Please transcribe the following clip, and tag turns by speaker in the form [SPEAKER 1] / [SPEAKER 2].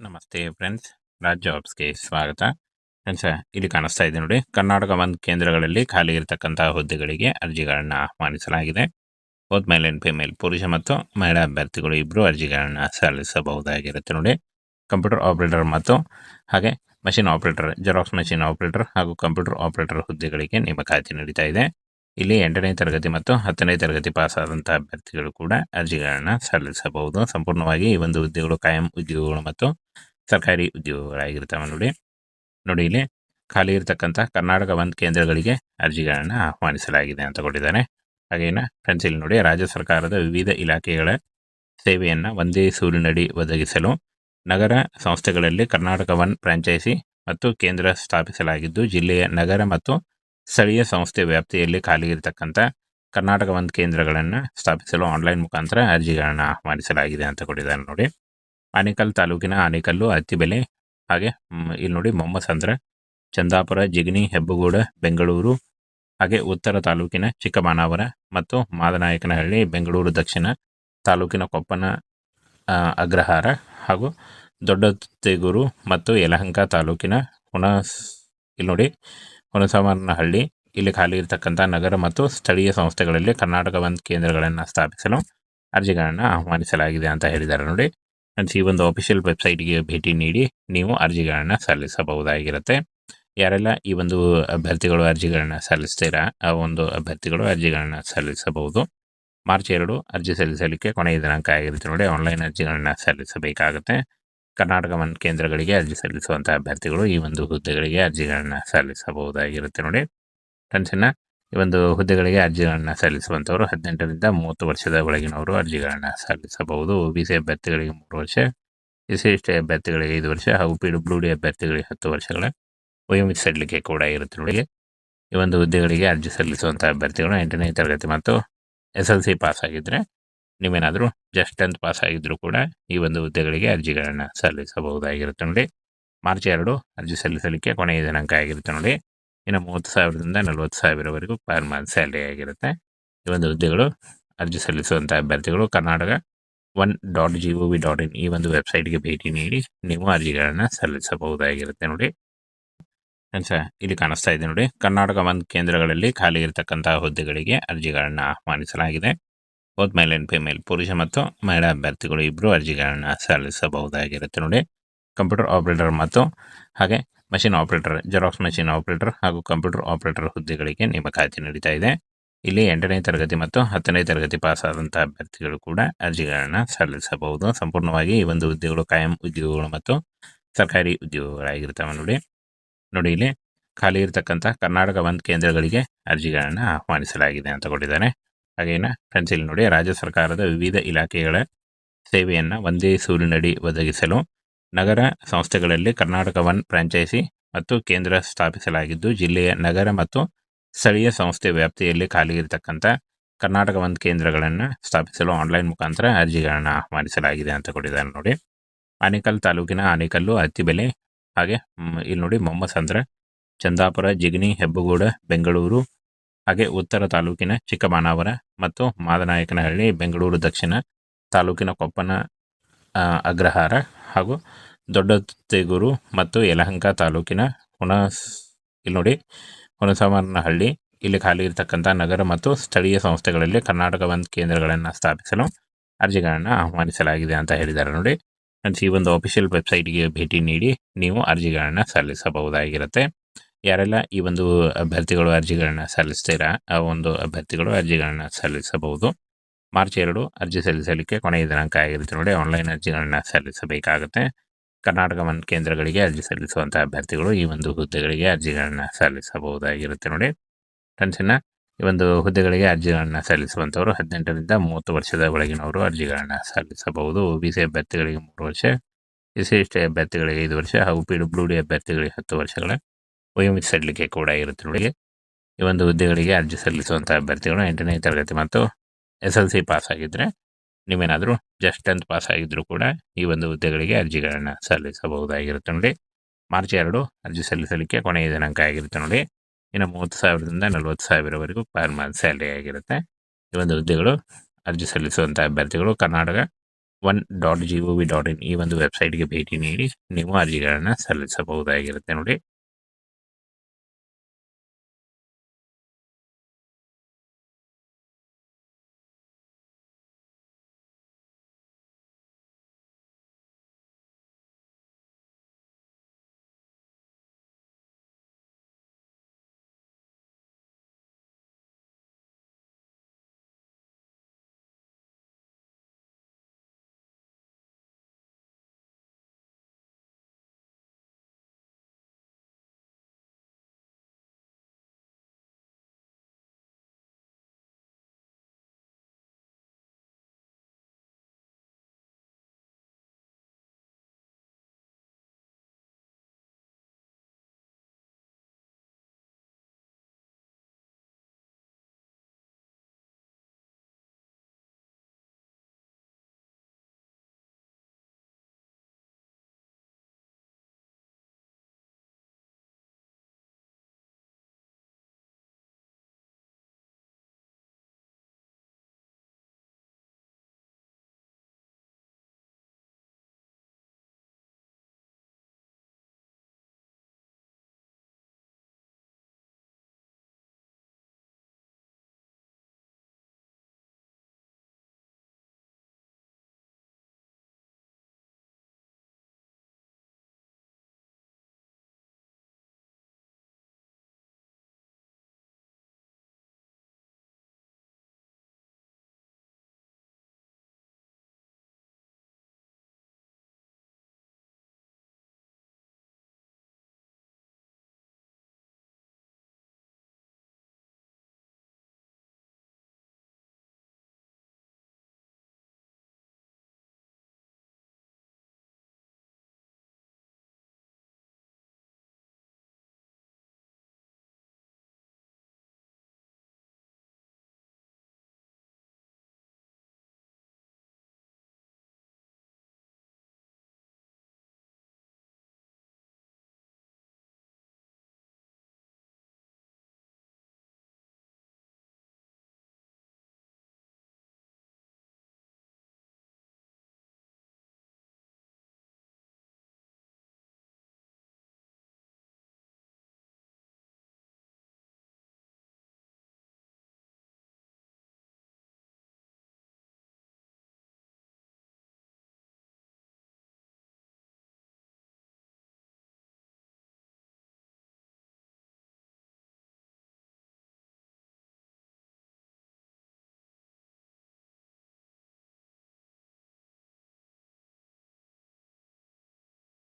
[SPEAKER 1] ನಮಸ್ತೆ ಫ್ರೆಂಡ್ಸ್, ರಾಜ್ ಜಾಬ್ಸ್ಗೆ ಸ್ವಾಗತ. ಫ್ರೆಂಡ್ಸ್, ಇಲ್ಲಿ ಕಾಣಿಸ್ತಾ ಇದೆ ನೋಡಿ, ಕರ್ನಾಟಕ ಒಂದು ಕೇಂದ್ರಗಳಲ್ಲಿ ಖಾಲಿ ಇರತಕ್ಕಂಥ ಹುದ್ದೆಗಳಿಗೆ ಅರ್ಜಿಗಳನ್ನು ಆಹ್ವಾನಿಸಲಾಗಿದೆ. ಬೋತ್ ಮೇಲ್ ಅಂಡ್ ಫಿಮೇಲ್, ಪುರುಷ ಮತ್ತು ಮಹಿಳಾ ಅಭ್ಯರ್ಥಿಗಳು ಇಬ್ಬರು ಅರ್ಜಿಗಳನ್ನು ಸಲ್ಲಿಸಬಹುದಾಗಿರುತ್ತೆ ನೋಡಿ. ಕಂಪ್ಯೂಟರ್ ಆಪರೇಟರ್ ಮತ್ತು ಹಾಗೆ machine operator, xerox machine operator ಹಾಗೂ ಕಂಪ್ಯೂಟರ್ ಆಪರೇಟರ್ ಹುದ್ದೆಗಳಿಗೆ ನೇಮಕಾತಿ ನಡೀತಾ ಇದೆ. ಇಲ್ಲಿ 8ನೇ ತರಗತಿ ಮತ್ತು 10ನೇ ತರಗತಿ ಪಾಸ್ ಆದಂತಹ ಅಭ್ಯರ್ಥಿಗಳು ಕೂಡ ಅರ್ಜಿಗಳನ್ನು ಸಲ್ಲಿಸಬಹುದು. ಸಂಪೂರ್ಣವಾಗಿ ಈ ಒಂದು ಹುದ್ದೆಗಳು ಕಾಯಂ ಉದ್ಯೋಗಗಳು ಮತ್ತು ಸರ್ಕಾರಿ ಉದ್ಯೋಗಗಳಾಗಿರ್ತವೆ ನೋಡಿ ಇಲ್ಲಿ ಖಾಲಿ ಇರತಕ್ಕಂಥ ಕರ್ನಾಟಕ ಒಂದು ಕೇಂದ್ರಗಳಿಗೆ ಅರ್ಜಿಗಳನ್ನು ಆಹ್ವಾನಿಸಲಾಗಿದೆ ಅಂತ ಕೊಟ್ಟಿದ್ದಾರೆ. ಹಾಗೇನ ಫ್ರೆಂಡ್ಸ್, ಇಲ್ಲಿ ನೋಡಿ, ರಾಜ್ಯ ಸರ್ಕಾರದ ವಿವಿಧ ಇಲಾಖೆಗಳ ಸೇವೆಯನ್ನು ಒಂದೇ ಸೂರಿನಡಿ ಒದಗಿಸಲು ನಗರ ಸಂಸ್ಥೆಗಳಲ್ಲಿ ಕರ್ನಾಟಕ ಒನ್ ಫ್ರಾಂಚೈಸಿ ಮತ್ತು ಕೇಂದ್ರ ಸ್ಥಾಪಿಸಲಾಗಿದ್ದು, ಜಿಲ್ಲೆಯ ನಗರ ಮತ್ತು ಸ್ಥಳೀಯ ಸಂಸ್ಥೆ ವ್ಯಾಪ್ತಿಯಲ್ಲಿ ಖಾಲಿ ಇರತಕ್ಕಂಥ ಕರ್ನಾಟಕ ಒಂದು ಕೇಂದ್ರಗಳನ್ನು ಸ್ಥಾಪಿಸಲು ಆನ್ಲೈನ್ ಮುಖಾಂತರ ಅರ್ಜಿಗಳನ್ನು ಆಹ್ವಾನಿಸಲಾಗಿದೆ ಅಂತ ಕೊಟ್ಟಿದ್ದಾರೆ ನೋಡಿ. ಆನೇಕಲ್ ತಾಲೂಕಿನ ಆನೇಕಲ್ಲು, ಅತ್ತಿಬೆಲೆ, ಹಾಗೆ ಇಲ್ಲಿ ನೋಡಿ ಮೊಮ್ಮಸಂದ್ರ, ಚಂದಾಪುರ, ಜಿಗಣಿ, ಹೆಬ್ಬಗೋಡ, ಬೆಂಗಳೂರು, ಹಾಗೆ ಉತ್ತರ ತಾಲೂಕಿನ ಚಿಕ್ಕಮಾನವರ ಮತ್ತು ಮಾದನಾಯಕನಹಳ್ಳಿ, ಬೆಂಗಳೂರು ದಕ್ಷಿಣ ತಾಲೂಕಿನ ಕೊಪ್ಪನ ಅಗ್ರಹಾರ ಹಾಗೂ ದೊಡ್ಡತೇಗೂರು ಮತ್ತು ಯಲಹಂಕ ತಾಲೂಕಿನ ಇಲ್ಲಿ ನೋಡಿ ಹುಣಸಮನಹಳ್ಳಿ ಇಲ್ಲಿ ಖಾಲಿ ಇರತಕ್ಕಂಥ ನಗರ ಮತ್ತು ಸ್ಥಳೀಯ ಸಂಸ್ಥೆಗಳಲ್ಲಿ ಕರ್ನಾಟಕ ಒಂದು ಕೇಂದ್ರಗಳನ್ನು ಸ್ಥಾಪಿಸಲು ಅರ್ಜಿಗಳನ್ನು ಆಹ್ವಾನಿಸಲಾಗಿದೆ ಅಂತ ಹೇಳಿದ್ದಾರೆ ನೋಡಿ. ಫ್ರೆಂಡ್ಸ್, ಈ ಒಂದು ಅಫಿಷಿಯಲ್ ವೆಬ್ಸೈಟ್ಗೆ ಭೇಟಿ ನೀಡಿ ನೀವು ಅರ್ಜಿಗಳನ್ನು ಸಲ್ಲಿಸಬಹುದಾಗಿರುತ್ತೆ. ಯಾರೆಲ್ಲ ಈ ಒಂದು ಅಭ್ಯರ್ಥಿಗಳು ಅರ್ಜಿಗಳನ್ನು ಸಲ್ಲಿಸ್ತೀರಾ, ಆ ಒಂದು ಅಭ್ಯರ್ಥಿಗಳು ಅರ್ಜಿಗಳನ್ನು ಸಲ್ಲಿಸಬಹುದು. ಮಾರ್ಚ್ 2 ಅರ್ಜಿ ಸಲ್ಲಿಸಲಿಕ್ಕೆ ಕೊನೆಯ ದಿನಾಂಕ ಆಗಿರುತ್ತೆ ನೋಡಿ. ಆನ್ಲೈನ್ ಅರ್ಜಿಗಳನ್ನು ಸಲ್ಲಿಸಬೇಕಾಗುತ್ತೆ. ಕರ್ನಾಟಕ ಒಂದು ಕೇಂದ್ರಗಳಿಗೆ ಅರ್ಜಿ ಸಲ್ಲಿಸುವಂಥ ಅಭ್ಯರ್ಥಿಗಳು ಈ ಒಂದು ಹುದ್ದೆಗಳಿಗೆ ಅರ್ಜಿಗಳನ್ನು ಸಲ್ಲಿಸಬಹುದಾಗಿರುತ್ತೆ ನೋಡಿ. ಫ್ರೆಂಡ್ಸನ್ನು ಈ ಒಂದು ಹುದ್ದೆಗಳಿಗೆ ಅರ್ಜಿಗಳನ್ನು ಸಲ್ಲಿಸುವಂಥವರು 18ರಿಂದ 30 ವರ್ಷದ ಒಳಗಿನವರು ಅರ್ಜಿಗಳನ್ನು ಸಲ್ಲಿಸಬಹುದು. OBC ಅಭ್ಯರ್ಥಿಗಳಿಗೆ 3 ವರ್ಷ, SC/ST ಅಭ್ಯರ್ಥಿಗಳಿಗೆ 5 ವರ್ಷ ಹಾಗೂ PWD ಅಭ್ಯರ್ಥಿಗಳಿಗೆ 10 ವರ್ಷಗಳ ವಯೋಮಿತಿ ಸಡಿಲಿಕೆ ಕೂಡ ಇರುತ್ತೆ ನೋಡಿ. ಈ ಒಂದು ಹುದ್ದೆಗಳಿಗೆ ಅರ್ಜಿ ಸಲ್ಲಿಸುವಂಥ ಅಭ್ಯರ್ಥಿಗಳು 8ನೇ ತರಗತಿ ಮತ್ತು SLC ಪಾಸ್ ಆಗಿದ್ದರೆ, ನೀವೇನಾದರೂ ಜಸ್ಟ್ 10th ಪಾಸ್ ಆಗಿದ್ದರೂ ಕೂಡ ಈ ಒಂದು ಹುದ್ದೆಗಳಿಗೆ ಅರ್ಜಿಗಳನ್ನು ಸಲ್ಲಿಸಬಹುದಾಗಿರುತ್ತೆ ನೋಡಿ. ಮಾರ್ಚ್ 2 ಅರ್ಜಿ ಸಲ್ಲಿಸಲಿಕ್ಕೆ ಕೊನೆಯ ದಿನಾಂಕ ಆಗಿರುತ್ತೆ ನೋಡಿ. ಇನ್ನು 30,000ದಿಂದ 40,000ವರೆಗೂ ಪರ್ ಮಂತ್ ಸ್ಯಾಲರಿ ಆಗಿರುತ್ತೆ. ಈ ಒಂದು ಹುದ್ದೆಗಳು ಅರ್ಜಿ ಸಲ್ಲಿಸುವಂಥ ಅಭ್ಯರ್ಥಿಗಳು karnataka1.gov.in ಈ ಒಂದು ವೆಬ್ಸೈಟ್ಗೆ ಭೇಟಿ ನೀಡಿ ನೀವು ಅರ್ಜಿಗಳನ್ನು ಸಲ್ಲಿಸಬಹುದಾಗಿರುತ್ತೆ ನೋಡಿ. ಇಲ್ಲಿ ಕಾಣಿಸ್ತಾ ಇದೆ ನೋಡಿ, ಕರ್ನಾಟಕ ಒಂದು ಕೇಂದ್ರಗಳಲ್ಲಿ ಖಾಲಿ ಇರತಕ್ಕಂಥ ಹುದ್ದೆಗಳಿಗೆ ಅರ್ಜಿಗಳನ್ನು ಆಹ್ವಾನಿಸಲಾಗಿದೆ. ಬೋತ್ ಮೇಲ್ ಅಂಡ್ ಫಿಮೇಲ್, ಪುರುಷ ಮತ್ತು ಮಹಿಳಾ ಅಭ್ಯರ್ಥಿಗಳು ಇಬ್ಬರು ಅರ್ಜಿಗಳನ್ನು ಸಲ್ಲಿಸಬಹುದಾಗಿರುತ್ತೆ ನೋಡಿ. ಕಂಪ್ಯೂಟರ್ ಆಪರೇಟರ್ ಮತ್ತು ಹಾಗೆ machine operator, xerox machine operator ಹಾಗೂ ಕಂಪ್ಯೂಟರ್ ಆಪರೇಟರ್ ಹುದ್ದೆಗಳಿಗೆ ನೇಮಕಾತಿ ನಡೀತಾ ಇದೆ. ಇಲ್ಲಿ 8ನೇ ತರಗತಿ ಮತ್ತು 10ನೇ ತರಗತಿ ಪಾಸ್ ಆದಂಥ ಅಭ್ಯರ್ಥಿಗಳು ಕೂಡ ಅರ್ಜಿಗಳನ್ನು ಸಲ್ಲಿಸಬಹುದು. ಸಂಪೂರ್ಣವಾಗಿ ಈ ಒಂದು ಹುದ್ದೆಗಳು ಕಾಯಂ ಉದ್ಯೋಗಗಳು ಮತ್ತು ಸರ್ಕಾರಿ ಉದ್ಯೋಗಗಳಾಗಿರ್ತವೆ ನೋಡಿ ಇಲ್ಲಿ ಖಾಲಿ ಇರತಕ್ಕಂಥ ಕರ್ನಾಟಕ ಒಂದು ಕೇಂದ್ರಗಳಿಗೆ ಅರ್ಜಿಗಳನ್ನು ಆಹ್ವಾನಿಸಲಾಗಿದೆ ಅಂತ ಕೊಟ್ಟಿದ್ದಾರೆ. ಹಾಗೇನ ಫ್ರೆಂಡ್ಸ್, ಇಲ್ಲಿ ನೋಡಿ, ರಾಜ್ಯ ಸರ್ಕಾರದ ವಿವಿಧ ಇಲಾಖೆಗಳ ಸೇವೆಯನ್ನು ಒಂದೇ ಸೂರಿನಡಿ ಒದಗಿಸಲು ನಗರ ಸಂಸ್ಥೆಗಳಲ್ಲಿ ಕರ್ನಾಟಕ ಒನ್ ಫ್ರಾಂಚೈಸಿ ಮತ್ತು ಕೇಂದ್ರ ಸ್ಥಾಪಿಸಲಾಗಿದ್ದು, ಜಿಲ್ಲೆಯ ನಗರ ಮತ್ತು ಸ್ಥಳೀಯ ಸಂಸ್ಥೆ ವ್ಯಾಪ್ತಿಯಲ್ಲಿ ಖಾಲಿ ಇರತಕ್ಕಂಥ ಕರ್ನಾಟಕ ಒಂದು ಕೇಂದ್ರಗಳನ್ನು ಸ್ಥಾಪಿಸಲು ಆನ್ಲೈನ್ ಮುಖಾಂತರ ಅರ್ಜಿಗಳನ್ನು ಆಹ್ವಾನಿಸಲಾಗಿದೆ ಅಂತ ಕೊಟ್ಟಿದ್ದಾರೆ ನೋಡಿ. ಆನೇಕಲ್ ತಾಲೂಕಿನ ಆನೇಕಲ್ಲು, ಅತ್ತಿಬೆಲೆ, ಹಾಗೆ ಇಲ್ಲಿ ನೋಡಿ ಮೊಮ್ಮಸಂದ್ರ, ಚಂದಾಪುರ, ಜಿಗಣಿ, ಹೆಬ್ಬಗೋಡ, ಬೆಂಗಳೂರು, ಹಾಗೆ ಉತ್ತರ ತಾಲೂಕಿನ ಚಿಕ್ಕಮಾನವರ ಮತ್ತು ಮಾದನಾಯಕನಹಳ್ಳಿ, ಬೆಂಗಳೂರು ದಕ್ಷಿಣ ತಾಲೂಕಿನ ಕೊಪ್ಪನ ಅಗ್ರಹಾರ ಹಾಗೂ ದೊಡ್ಡತೇಗೂರು ಮತ್ತು ಯಲಹಂಕ ತಾಲೂಕಿನ ಇಲ್ಲಿ ನೋಡಿ ಹುಣಸಮನಹಳ್ಳಿ ಇಲ್ಲಿ ಖಾಲಿ ಇರತಕ್ಕಂಥ ನಗರ ಮತ್ತು ಸ್ಥಳೀಯ ಸಂಸ್ಥೆಗಳಲ್ಲಿ ಕರ್ನಾಟಕ ಒಂದು ಕೇಂದ್ರಗಳನ್ನು ಸ್ಥಾಪಿಸಲು ಅರ್ಜಿಗಳನ್ನು ಆಹ್ವಾನಿಸಲಾಗಿದೆ ಅಂತ ಹೇಳಿದ್ದಾರೆ ನೋಡಿ. ಫ್ರೆಂಡ್ಸ್, ಈ ಒಂದು ಅಫಿಷಿಯಲ್ ವೆಬ್ಸೈಟ್ಗೆ ಭೇಟಿ ನೀಡಿ ನೀವು ಅರ್ಜಿಗಳನ್ನು ಸಲ್ಲಿಸಬಹುದಾಗಿರುತ್ತೆ. ಯಾರೆಲ್ಲ ಈ ಒಂದು ಅಭ್ಯರ್ಥಿಗಳು ಅರ್ಜಿಗಳನ್ನು ಸಲ್ಲಿಸ್ತೀರಾ, ಆ ಒಂದು ಅಭ್ಯರ್ಥಿಗಳು ಅರ್ಜಿಗಳನ್ನು ಸಲ್ಲಿಸಬಹುದು. ಮಾರ್ಚ್ 2 ಅರ್ಜಿ ಸಲ್ಲಿಸಲಿಕ್ಕೆ ಕೊನೆಯ ದಿನಾಂಕ ಆಗಿರುತ್ತೆ ನೋಡಿ. ಆನ್ಲೈನ್ ಅರ್ಜಿಗಳನ್ನು ಸಲ್ಲಿಸಬೇಕಾಗುತ್ತೆ. ಕರ್ನಾಟಕ ಒಂದು ಕೇಂದ್ರಗಳಿಗೆ ಅರ್ಜಿ ಸಲ್ಲಿಸುವಂಥ ಅಭ್ಯರ್ಥಿಗಳು ಈ ಒಂದು ಹುದ್ದೆಗಳಿಗೆ ಅರ್ಜಿಗಳನ್ನು ಸಲ್ಲಿಸಬಹುದಾಗಿರುತ್ತೆ ನೋಡಿ. ಫ್ರೆಂಡ್ಸನ್ನು ಈ ಒಂದು ಹುದ್ದೆಗಳಿಗೆ ಅರ್ಜಿಗಳನ್ನು ಸಲ್ಲಿಸುವಂಥವರು 18ರಿಂದ 30 ವರ್ಷದ ಒಳಗಿನವರು ಅರ್ಜಿಗಳನ್ನು ಸಲ್ಲಿಸಬಹುದು. OBC ಅಭ್ಯರ್ಥಿಗಳಿಗೆ 3 ವರ್ಷ, SC/ST ಅಭ್ಯರ್ಥಿಗಳಿಗೆ 5 ವರ್ಷ ಹಾಗೂ PWD ಅಭ್ಯರ್ಥಿಗಳಿಗೆ 10 ವರ್ಷಗಳ ವಯೋಮಿತಿ ಸಡಿಲಿಕೆ ಕೂಡ ಇರುತ್ತೆ ನೋಡಿ. ಈ ಒಂದು ಹುದ್ದೆಗಳಿಗೆ ಅರ್ಜಿ ಸಲ್ಲಿಸುವಂಥ ಅಭ್ಯರ್ಥಿಗಳು 8ನೇ ತರಗತಿ ಮತ್ತು SLC ಪಾಸ್ ಆಗಿದ್ದರೆ, ನೀವೇನಾದರೂ ಜಸ್ಟ್ 10th ಪಾಸ್ ಆಗಿದ್ದರೂ ಕೂಡ ಈ ಒಂದು ಹುದ್ದೆಗಳಿಗೆ ಅರ್ಜಿಗಳನ್ನು ಸಲ್ಲಿಸಬಹುದಾಗಿರುತ್ತೆ ನೋಡಿ. ಮಾರ್ಚ್ 2 ಅರ್ಜಿ ಸಲ್ಲಿಸಲಿಕ್ಕೆ ಕೊನೆಯ ದಿನಾಂಕ ಆಗಿರುತ್ತೆ ನೋಡಿ. ಇನ್ನು 30,000ದಿಂದ 40,000ವರೆಗೂ ಪರ್ ಮಂತ್ ಸ್ಯಾಲರಿ ಆಗಿರುತ್ತೆ. ಈ ಒಂದು ಹುದ್ದೆಗಳು ಅರ್ಜಿ ಸಲ್ಲಿಸುವಂಥ ಅಭ್ಯರ್ಥಿಗಳು 1.gov.in ಈ ಒಂದು ವೆಬ್ಸೈಟ್ಗೆ ಭೇಟಿ ನೀಡಿ ನೀವು ಅರ್ಜಿಗಳನ್ನು ಸಲ್ಲಿಸಬಹುದಾಗಿರುತ್ತೆ ನೋಡಿ.